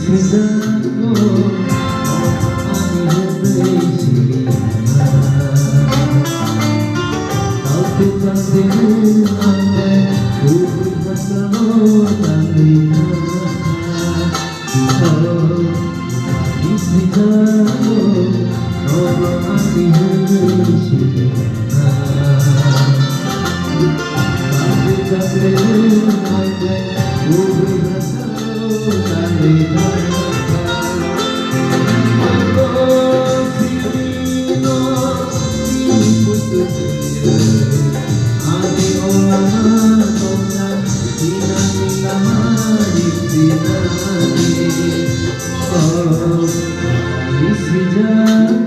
세상도 아니 흔들리지마 따뜻한 데는 안돼 우리 바다로 달리나 이 세상도 너무 아니 흔들리지마 따뜻한 데는 안돼 우리 바다로 달리나 Hãy subscribe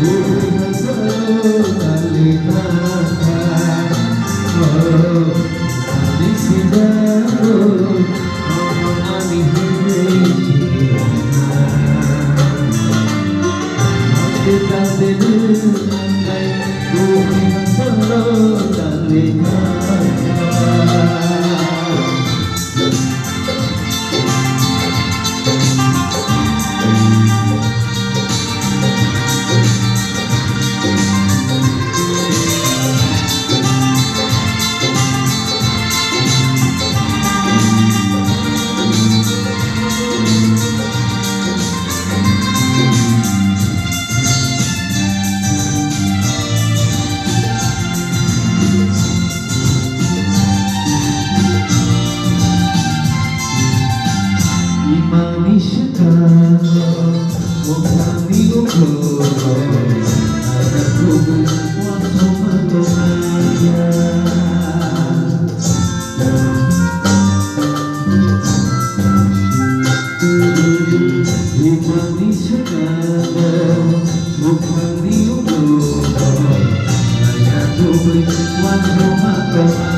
cho kênh Ghiền Mì Gõ để không bỏ lỡ những video hấp dẫn.